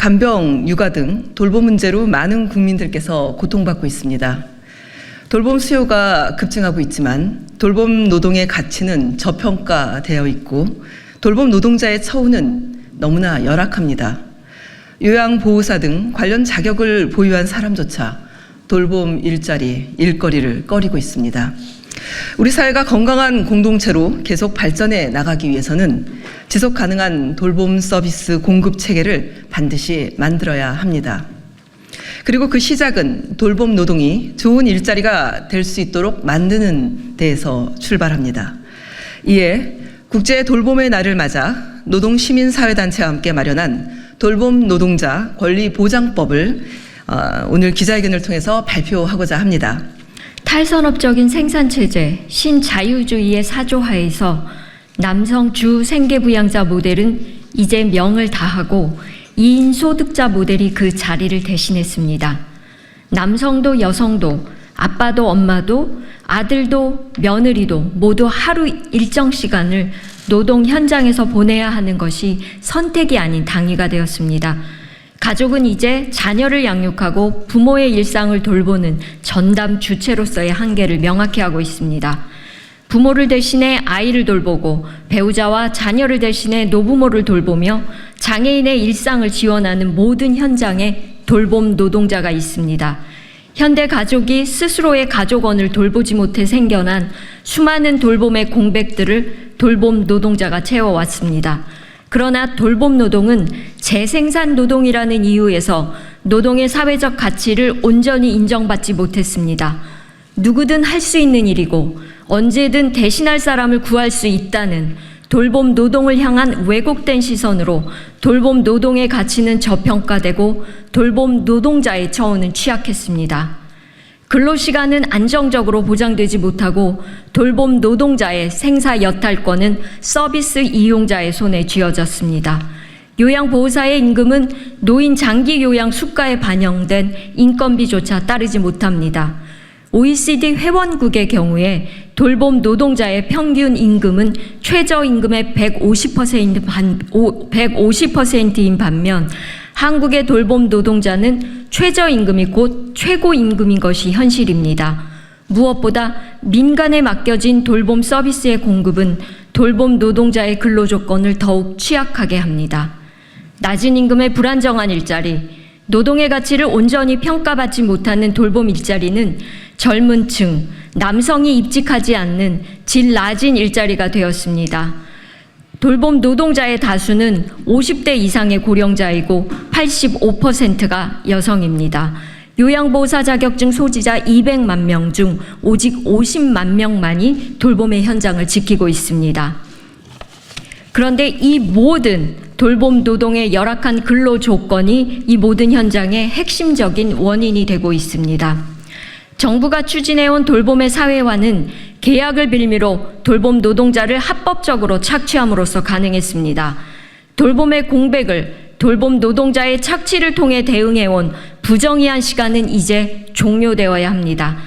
간병, 육아 등 돌봄 문제로 많은 국민들께서 고통받고 있습니다. 돌봄 수요가 급증하고 있지만 돌봄 노동의 가치는 저평가되어 있고 돌봄 노동자의 처우는 너무나 열악합니다. 요양보호사 등 관련 자격을 보유한 사람조차 돌봄 일자리, 일거리를 꺼리고 있습니다. 우리 사회가 건강한 공동체로 계속 발전해 나가기 위해서는 지속 가능한 돌봄 서비스 공급 체계를 반드시 만들어야 합니다. 그리고 그 시작은 돌봄 노동이 좋은 일자리가 될 수 있도록 만드는 데에서 출발합니다. 이에 국제 돌봄의 날을 맞아 노동시민사회단체와 함께 마련한 돌봄 노동자 권리보장법을 오늘 기자회견을 통해서 발표하고자 합니다. 탈산업적인 생산체제, 신자유주의의 사조하에서 남성 주 생계부양자 모델은 이제 명을 다하고 2인 소득자 모델이 그 자리를 대신했습니다. 남성도 여성도 아빠도 엄마도 아들도 며느리도 모두 하루 일정 시간을 노동 현장에서 보내야 하는 것이 선택이 아닌 당위가 되었습니다. 가족은 이제 자녀를 양육하고 부모의 일상을 돌보는 전담 주체로서의 한계를 명확히 하고 있습니다. 부모를 대신해 아이를 돌보고 배우자와 자녀를 대신해 노부모를 돌보며 장애인의 일상을 지원하는 모든 현장에 돌봄 노동자가 있습니다. 현대 가족이 스스로의 가족원을 돌보지 못해 생겨난 수많은 돌봄의 공백들을 돌봄 노동자가 채워왔습니다. 그러나 돌봄 노동은 재생산 노동이라는 이유에서 노동의 사회적 가치를 온전히 인정받지 못했습니다. 누구든 할 수 있는 일이고 언제든 대신할 사람을 구할 수 있다는 돌봄 노동을 향한 왜곡된 시선으로 돌봄 노동의 가치는 저평가되고 돌봄 노동자의 처우는 취약했습니다. 근로시간은 안정적으로 보장되지 못하고 돌봄 노동자의 생사 여탈권은 서비스 이용자의 손에 쥐어졌습니다. 요양보호사의 임금은 노인 장기 요양 수가에 반영된 인건비조차 따르지 못합니다. OECD 회원국의 경우에 돌봄 노동자의 평균 임금은 최저임금의 150%인 반면 한국의 돌봄 노동자는 최저임금이 곧 최고임금인 것이 현실입니다. 무엇보다 민간에 맡겨진 돌봄 서비스의 공급은 돌봄 노동자의 근로조건을 더욱 취약하게 합니다. 낮은 임금의 불안정한 일자리, 노동의 가치를 온전히 평가받지 못하는 돌봄 일자리는 젊은 층, 남성이 입직하지 않는 질 낮은 일자리가 되었습니다. 돌봄 노동자의 다수는 50대 이상의 고령자이고 85%가 여성입니다. 요양보호사 자격증 소지자 200만 명 중 오직 50만 명만이 돌봄의 현장을 지키고 있습니다. 그런데 이 모든 돌봄 노동의 열악한 근로 조건이 이 모든 현장의 핵심적인 원인이 되고 있습니다. 정부가 추진해온 돌봄의 사회화는 계약을 빌미로 돌봄 노동자를 합법적으로 착취함으로써 가능했습니다. 돌봄의 공백을 돌봄 노동자의 착취를 통해 대응해온 부정의한 시간은 이제 종료되어야 합니다.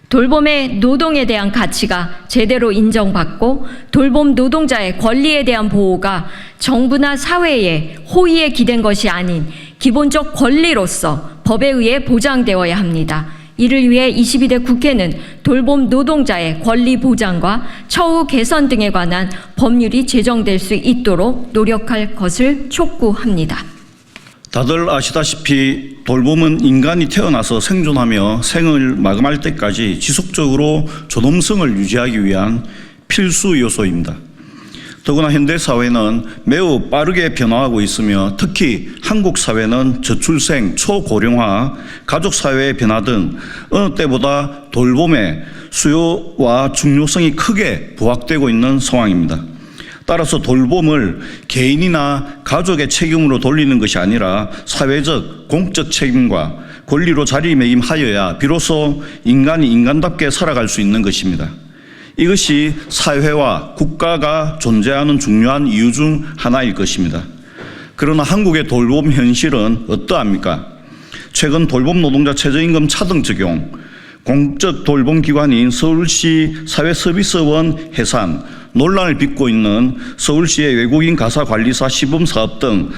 돌봄의 노동에 대한 가치가 제대로 인정받고 돌봄 노동자의 권리에 대한 보호가 정부나 사회의 호의에 기댄 것이 아닌 기본적 권리로서 법에 의해 보장되어야 합니다. 이를 위해 22대 국회는 돌봄 노동자의 권리 보장과 처우 개선 등에 관한 법률이 제정될 수 있도록 노력할 것을 촉구합니다. 다들 아시다시피 돌봄은 인간이 태어나서 생존하며 생을 마감할 때까지 지속적으로 존엄성을 유지하기 위한 필수 요소입니다. 더구나 현대 사회는 매우 빠르게 변화하고 있으며 특히 한국 사회는 저출생, 초고령화, 가족사회의 변화 등 어느 때보다 돌봄의 수요와 중요성이 크게 부각되고 있는 상황입니다. 따라서 돌봄을 개인이나 가족의 책임으로 돌리는 것이 아니라 사회적, 공적 책임과 권리로 자리매김하여야 비로소 인간이 인간답게 살아갈 수 있는 것입니다. 이것이 사회와 국가가 존재하는 중요한 이유 중 하나일 것입니다. 그러나 한국의 돌봄 현실은 어떠합니까? 최근 돌봄 노동자 최저임금 차등 적용, 공적 돌봄기관인 서울시 사회서비스원 해산, 논란을 빚고 있는 서울시의 외국인 가사관리사 시범사업 등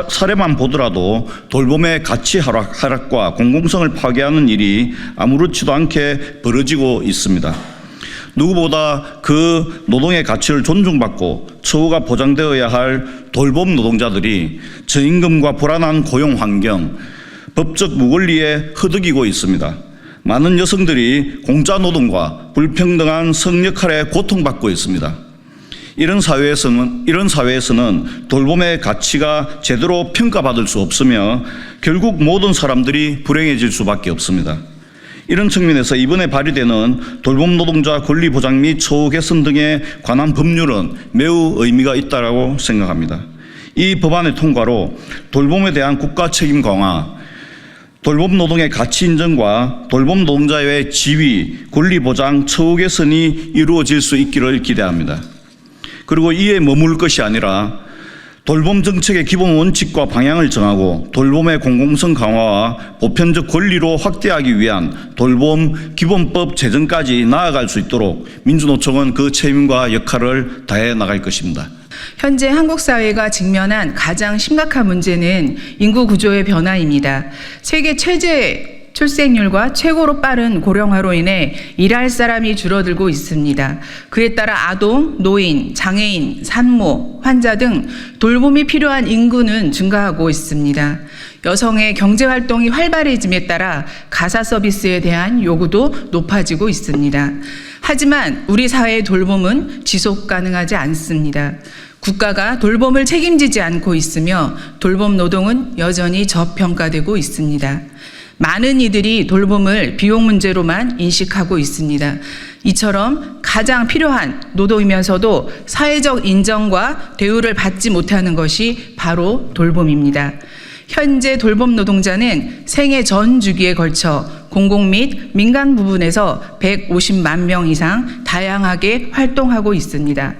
사례만 보더라도 돌봄의 가치 하락과 공공성을 파괴하는 일이 아무렇지도 않게 벌어지고 있습니다. 누구보다 그 노동의 가치를 존중받고 처우가 보장되어야 할 돌봄 노동자들이 저임금과 불안한 고용 환경, 법적 무권리에 허덕이고 있습니다. 많은 여성들이 공짜 노동과 불평등한 성 역할에 고통받고 있습니다. 이런 사회에서는 돌봄의 가치가 제대로 평가받을 수 없으며 결국 모든 사람들이 불행해질 수밖에 없습니다. 이런 측면에서 이번에 발의되는 돌봄 노동자 권리 보장 및 처우 개선 등에 관한 법률은 매우 의미가 있다고 생각합니다. 이 법안의 통과로 돌봄에 대한 국가 책임 강화, 돌봄 노동의 가치 인정과 돌봄 노동자의 지위, 권리 보장, 처우 개선이 이루어질 수 있기를 기대합니다. 그리고 이에 머물 것이 아니라 돌봄 정책의 기본 원칙과 방향을 정하고 돌봄의 공공성 강화와 보편적 권리로 확대하기 위한 돌봄 기본법 제정까지 나아갈 수 있도록 민주노총은 그 책임과 역할을 다해 나갈 것입니다. 현재 한국 사회가 직면한 가장 심각한 문제는 인구 구조의 변화입니다. 세계 최대 출생률과 최고로 빠른 고령화로 인해 일할 사람이 줄어들고 있습니다. 그에 따라 아동, 노인, 장애인, 산모, 환자 등 돌봄이 필요한 인구는 증가하고 있습니다. 여성의 경제활동이 활발해짐에 따라 가사 서비스에 대한 요구도 높아지고 있습니다. 하지만 우리 사회의 돌봄은 지속 가능하지 않습니다. 국가가 돌봄을 책임지지 않고 있으며 돌봄 노동은 여전히 저평가되고 있습니다. 많은 이들이 돌봄을 비용 문제로만 인식하고 있습니다. 이처럼 가장 필요한 노동이면서도 사회적 인정과 대우를 받지 못하는 것이 바로 돌봄입니다. 현재 돌봄 노동자는 생애 전 주기에 걸쳐 공공 및 민간 부분에서 150만 명 이상 다양하게 활동하고 있습니다.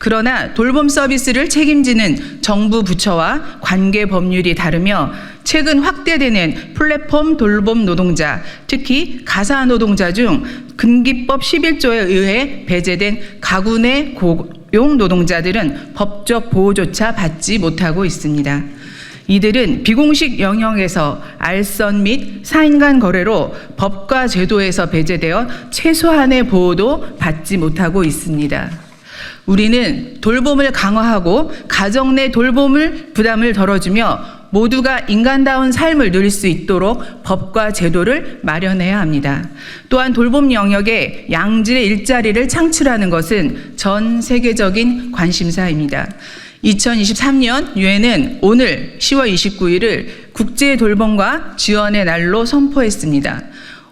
그러나 돌봄 서비스를 책임지는 정부 부처와 관계 법률이 다르며 최근 확대되는 플랫폼 돌봄 노동자, 특히 가사 노동자 중 근기법 11조에 의해 배제된 가구 내 고용 노동자들은 법적 보호조차 받지 못하고 있습니다. 이들은 비공식 영역에서 알선 및 사인 간 거래로 법과 제도에서 배제되어 최소한의 보호도 받지 못하고 있습니다. 우리는 돌봄을 강화하고 가정 내 돌봄을 부담을 덜어주며 모두가 인간다운 삶을 누릴 수 있도록 법과 제도를 마련해야 합니다. 또한 돌봄 영역에 양질의 일자리를 창출하는 것은 전 세계적인 관심사입니다. 2023년 유엔은 오늘 10월 29일을 국제 돌봄과 지원의 날로 선포했습니다.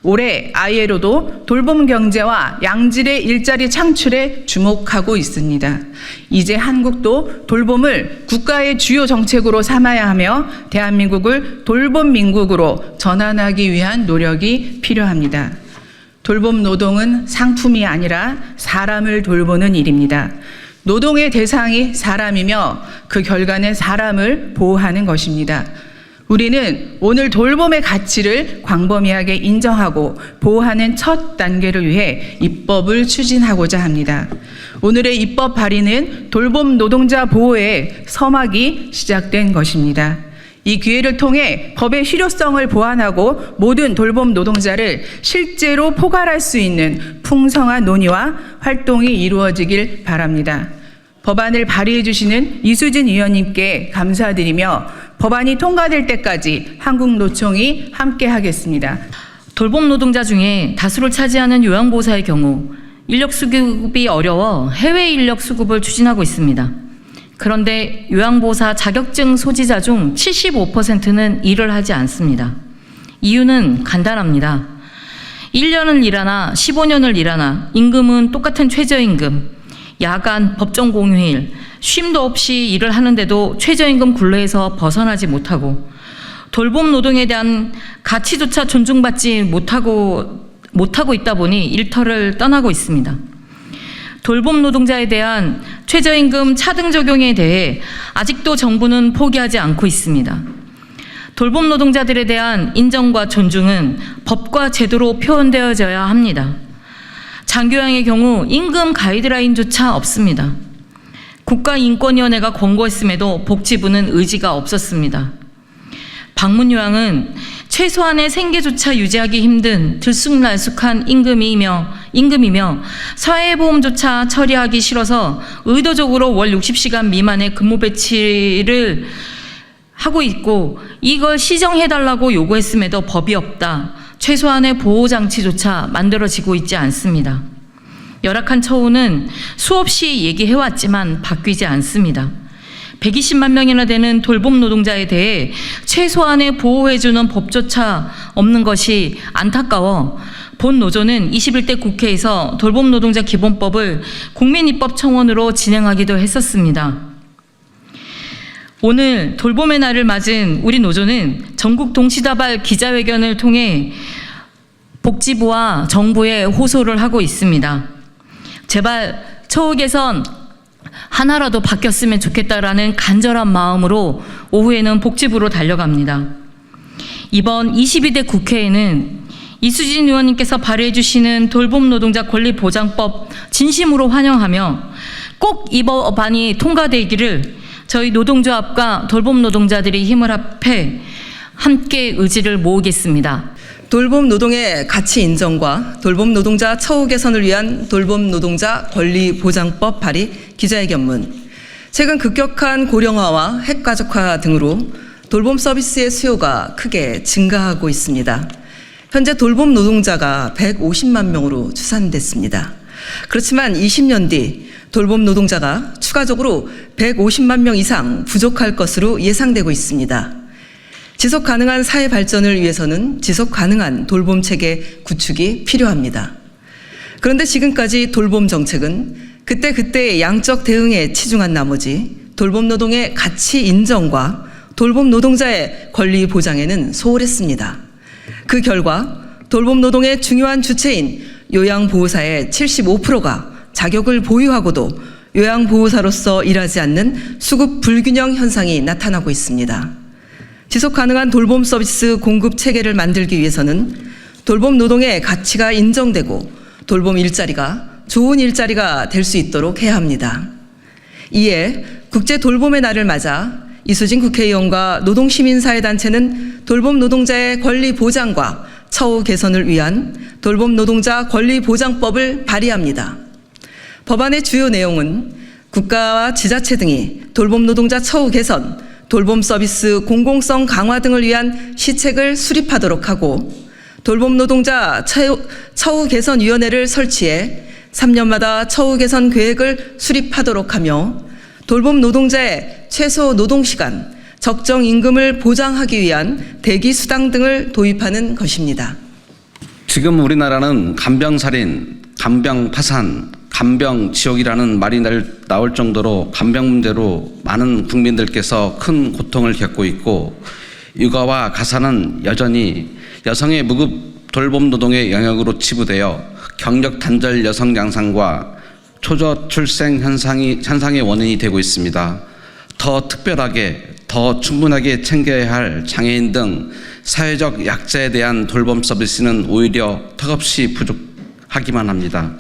올해 ILO도 돌봄 경제와 양질의 일자리 창출에 주목하고 있습니다. 이제 한국도 돌봄을 국가의 주요 정책으로 삼아야 하며 대한민국을 돌봄 민국으로 전환하기 위한 노력이 필요합니다. 돌봄 노동은 상품이 아니라 사람을 돌보는 일입니다. 노동의 대상이 사람이며 그 결과는 사람을 보호하는 것입니다. 우리는 오늘 돌봄의 가치를 광범위하게 인정하고 보호하는 첫 단계를 위해 입법을 추진하고자 합니다. 오늘의 입법 발의는 돌봄 노동자 보호의 서막이 시작된 것입니다. 이 기회를 통해 법의 실효성을 보완하고 모든 돌봄 노동자를 실제로 포괄할 수 있는 풍성한 논의와 활동이 이루어지길 바랍니다. 법안을 발의해 주시는 이수진 의원님께 감사드리며 법안이 통과될 때까지 한국노총이 함께하겠습니다. 돌봄 노동자 중에 다수를 차지하는 요양보호사의 경우 인력 수급이 어려워 해외 인력 수급을 추진하고 있습니다. 그런데 요양보호사 자격증 소지자 중 75%는 일을 하지 않습니다. 이유는 간단합니다. 1년을 일하나 15년을 일하나 임금은 똑같은 최저임금, 야간, 법정 공휴일, 쉼도 없이 일을 하는데도 최저임금 굴레에서 벗어나지 못하고 돌봄 노동에 대한 가치조차 존중받지 못하고 있다 보니 일터를 떠나고 있습니다. 돌봄 노동자에 대한 최저임금 차등 적용에 대해 아직도 정부는 포기하지 않고 있습니다. 돌봄 노동자들에 대한 인정과 존중은 법과 제도로 표현되어져야 합니다. 장교양의 경우 임금 가이드라인조차 없습니다. 국가인권위원회가 권고했음에도 복지부는 의지가 없었습니다. 방문요양은 최소한의 생계조차 유지하기 힘든 들쑥날쑥한 임금이며 사회보험조차 처리하기 싫어서 의도적으로 월 60시간 미만의 근무 배치를 하고 있고, 이걸 시정해달라고 요구했음에도 법이 없다. 최소한의 보호장치조차 만들어지고 있지 않습니다. 열악한 처우는 수없이 얘기해왔지만 바뀌지 않습니다. 120만 명이나 되는 돌봄 노동자에 대해 최소한의 보호해주는 법조차 없는 것이 안타까워 본 노조는 21대 국회에서 돌봄 노동자 기본법을 국민입법 청원으로 진행하기도 했었습니다. 오늘 돌봄의 날을 맞은 우리 노조는 전국 동시다발 기자회견을 통해 복지부와 정부에 호소를 하고 있습니다. 제발 처우 개선 하나라도 바뀌었으면 좋겠다라는 간절한 마음으로 오후에는 복지부로 달려갑니다. 이번 22대 국회에는 이수진 의원님께서 발의해 주시는 돌봄 노동자 권리 보장법 진심으로 환영하며 꼭 이 법안이 통과되기를 저희 노동조합과 돌봄 노동자들이 힘을 합해 함께 의지를 모으겠습니다. 돌봄 노동의 가치 인정과 돌봄 노동자 처우 개선을 위한 돌봄 노동자 권리 보장법 발의 기자회견문. 최근 급격한 고령화와 핵가족화 등으로 돌봄 서비스의 수요가 크게 증가하고 있습니다. 현재 돌봄 노동자가 150만 명으로 추산됐습니다. 그렇지만 20년 뒤 돌봄 노동자가 추가적으로 150만 명 이상 부족할 것으로 예상되고 있습니다. 지속 가능한 사회 발전을 위해서는 지속 가능한 돌봄 체계 구축이 필요합니다. 그런데 지금까지 돌봄 정책은 그때그때의 양적 대응에 치중한 나머지 돌봄 노동의 가치 인정과 돌봄 노동자의 권리 보장에는 소홀했습니다. 그 결과 돌봄 노동의 중요한 주체인 요양보호사의 75%가 자격을 보유하고도 요양보호사로서 일하지 않는 수급 불균형 현상이 나타나고 있습니다. 지속 가능한 돌봄 서비스 공급 체계를 만들기 위해서는 돌봄 노동의 가치가 인정되고 돌봄 일자리가 좋은 일자리가 될 수 있도록 해야 합니다. 이에 국제 돌봄의 날을 맞아 이수진 국회의원과 노동시민사회단체는 돌봄 노동자의 권리 보장과 처우 개선을 위한 돌봄 노동자 권리 보장법을 발의합니다. 법안의 주요 내용은 국가와 지자체 등이 돌봄 노동자 처우 개선, 돌봄 서비스 공공성 강화 등을 위한 시책을 수립하도록 하고 돌봄 노동자 처우 개선 위원회를 설치해 3년마다 처우 개선 계획을 수립하도록 하며 돌봄 노동자의 최소 노동시간, 적정 임금을 보장하기 위한 대기 수당 등을 도입하는 것입니다. 지금 우리나라는 간병살인, 간병파산, 간병지옥이라는 말이 나올 정도로 간병 문제로 많은 국민들께서 큰 고통을 겪고 있고, 육아와 가사는 여전히 여성의 무급 돌봄 노동의 영역으로 치부되어 경력 단절 여성 양상과 초저 출생 현상의 원인이 되고 있습니다. 더 특별하게, 더 충분하게 챙겨야 할 장애인 등 사회적 약자에 대한 돌봄 서비스는 오히려 턱없이 부족하기만 합니다.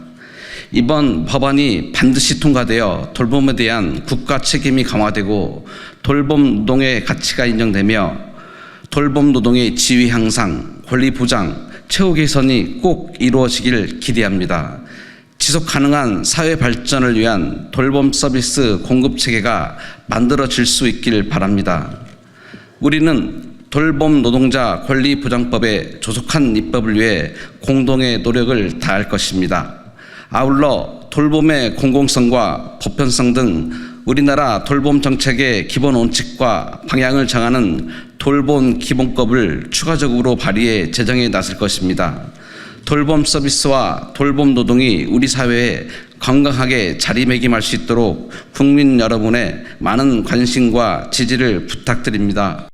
이번 법안이 반드시 통과되어 돌봄에 대한 국가 책임이 강화되고 돌봄 노동의 가치가 인정되며 돌봄 노동의 지위 향상, 권리 보장, 처우 개선이 꼭 이루어지길 기대합니다. 지속 가능한 사회 발전을 위한 돌봄 서비스 공급 체계가 만들어질 수 있길 바랍니다. 우리는 돌봄 노동자 권리 보장법의 조속한 입법을 위해 공동의 노력을 다할 것입니다. 아울러 돌봄의 공공성과 보편성 등 우리나라 돌봄 정책의 기본 원칙과 방향을 정하는 돌봄 기본법을 추가적으로 발의해 제정에 나설 것입니다. 돌봄 서비스와 돌봄 노동이 우리 사회에 건강하게 자리매김할 수 있도록 국민 여러분의 많은 관심과 지지를 부탁드립니다.